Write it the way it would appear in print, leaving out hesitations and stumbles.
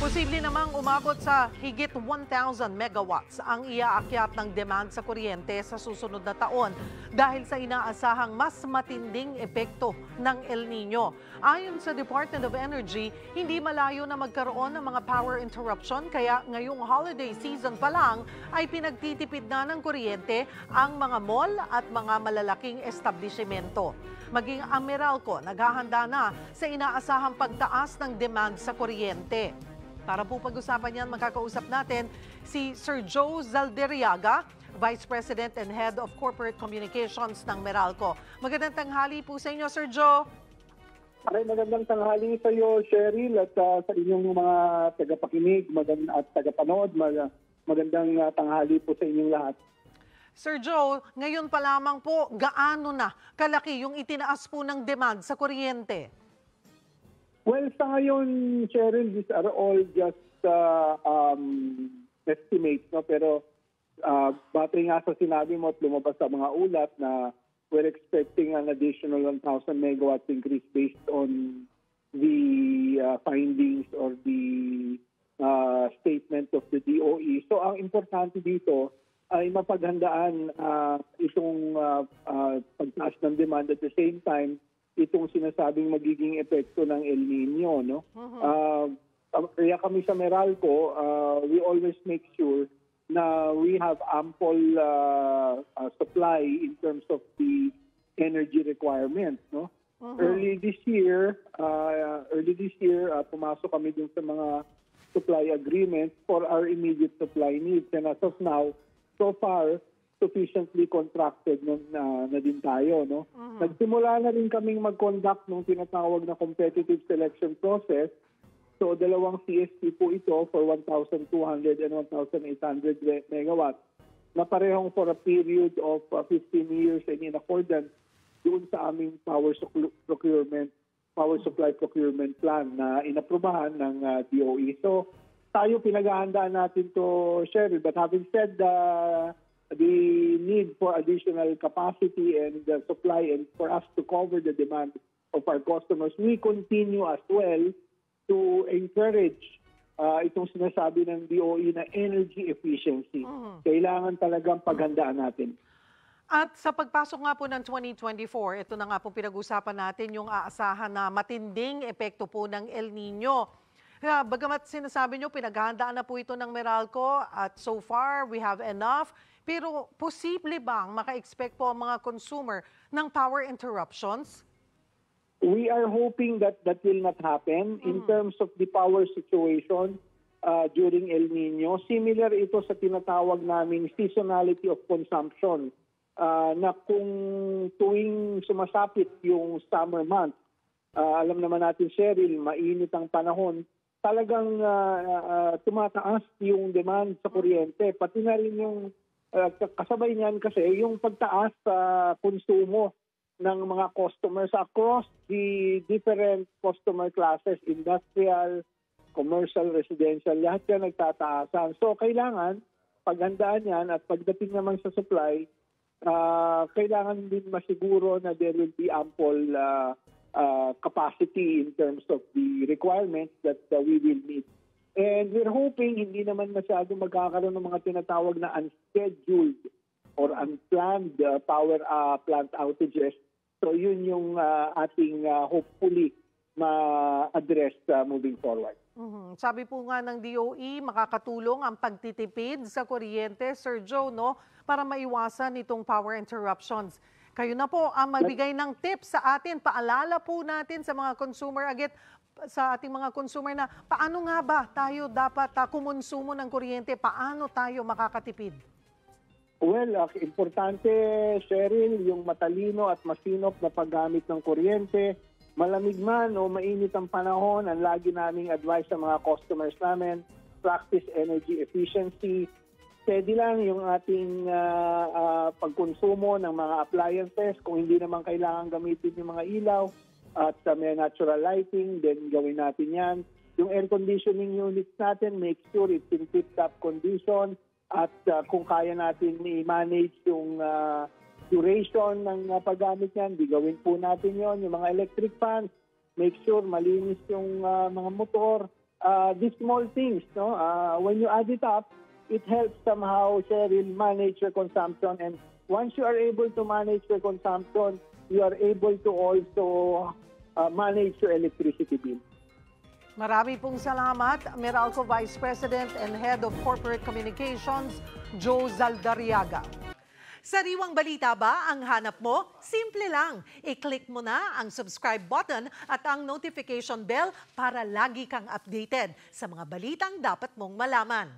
Posible namang umabot sa higit 1,000 megawatts ang iaakyat ng demand sa kuryente sa susunod na taon dahil sa inaasahang mas matinding epekto ng El Nino. Ayon sa Department of Energy, hindi malayo na magkaroon ng mga power interruption kaya ngayong holiday season pa lang ay pinagtitipid na ng kuryente ang mga mall at mga malalaking establishmento. Maging ang Meralco naghahanda na sa inaasahang pagtaas ng demand sa kuryente. Para po pag-usapan yan, makakausap natin si Sir Joe Zalderiaga, Vice President and Head of Corporate Communications ng Meralco. Magandang tanghali po sa inyo, Sir Joe. Magandang tanghali sa iyo, Cheryl, at sa inyong mga tagapakinig at tagapanood. Magandang tanghali po sa inyong lahat. Sir Joe, ngayon pa lamang po, gaano na kalaki yung itinaas po ng demand sa kuryente? Well, sa ngayon, Cheryl, these are all just estimates, no? Pero batay nga sa sinabi mo at lumabas sa mga ulat na we're expecting an additional 1,000 megawatts increase based on the findings or the statement of the DOE. So ang importante dito ay mapaghandaan itong pagtaas ng demand at the same time itong sinasabing magiging epekto ng El Nino, no? Kaya kami sa Meralco, we always make sure na we have ample supply in terms of the energy requirements, no? Early this year, pumasok kami dun sa mga supply agreements for our immediate supply needs, and as of now, so far sufficiently contracted na din tayo, no? Nagsimula na rin kaming mag-conduct ng tinatawag na competitive selection process. So dalawang CSP po ito for 1,200 and 1,800 megawatts na parehong for a period of 15 years and in accordance doon sa aming power supply procurement plan na inaprubahan ng DOE. So tayo pinaghahandaan natin to, Cheryl, but having said the need for additional capacity and supply and for us to cover the demand of our customers, we continue as well to encourage itong sinasabi ng DOE na energy efficiency. Kailangan talagang paghandaan natin. At sa pagpasok nga po ng 2024, ito na nga po pinag-usapan natin yung aasahan na matinding epekto po ng El Nino. Bagamat sinasabi nyo, pinaghahandaan na po ito ng Meralco at so far we have enough. Pero posible bang maka-expect po ang mga consumer ng power interruptions? We are hoping that that will not happen in terms of the power situation during El Nino. Similar ito sa tinatawag naming seasonality of consumption na kung tuwing sumasapit yung summer month, alam naman natin, Cheryl, mainit ang panahon, talagang tumataas yung demand sa kuryente. Pati na rin yung kasabay niyan kasi yung pagtaas sa konsumo ng mga customers across the different customer classes, industrial, commercial, residential, lahat yan nagtataasan. So kailangan paghandaan yan at pagdating naman sa supply, kailangan din masiguro na there will be ample capacity in terms of the requirements that we will meet. And we're hoping hindi naman masyado magkakaroon ng mga tinatawag na unscheduled or unplanned power plant outages. So yun yung ating hopefully ma-address moving forward. Sabi po nga ng DOE, makakatulong ang pagtitipid sa kuryente, Sir Joe, no, para maiwasan itong power interruptions. Kayo na po ang magbigay ng tips sa atin. Paalala po natin sa mga consumer sa ating mga consumer na paano nga ba tayo dapat kumonsumo ng kuryente? Paano tayo makakatipid? Well, importante, Cheryl, yung matalino at masinop na paggamit ng kuryente. Malamig man o mainit ang panahon, ang lagi naming advice sa mga customers namin, practice energy efficiency. Steady lang yung ating pagkonsumo ng mga appliances. Kung hindi naman kailangan gamitin yung mga ilaw, at may natural lighting, then gawin natin yan. Yung air conditioning units natin, make sure it's in tip-top condition at kung kaya natin i-manage yung duration ng paggamit yan, di gawin po natin yon. Yung mga electric fans, make sure malinis yung mga motor these small things, no? When you add it up, it helps somehow, Cheryl, manage your consumption. And once you are able to manage your consumption, you are able to also manage your electricity bill. Marami pong salamat, Meralco Vice President and Head of Corporate Communications, Joe Zaldariaga. Sariwang balita ba ang hanap mo? Simple lang. I-click mo na ang subscribe button at ang notification bell para lagi kang updated sa mga balitang dapat mong malaman.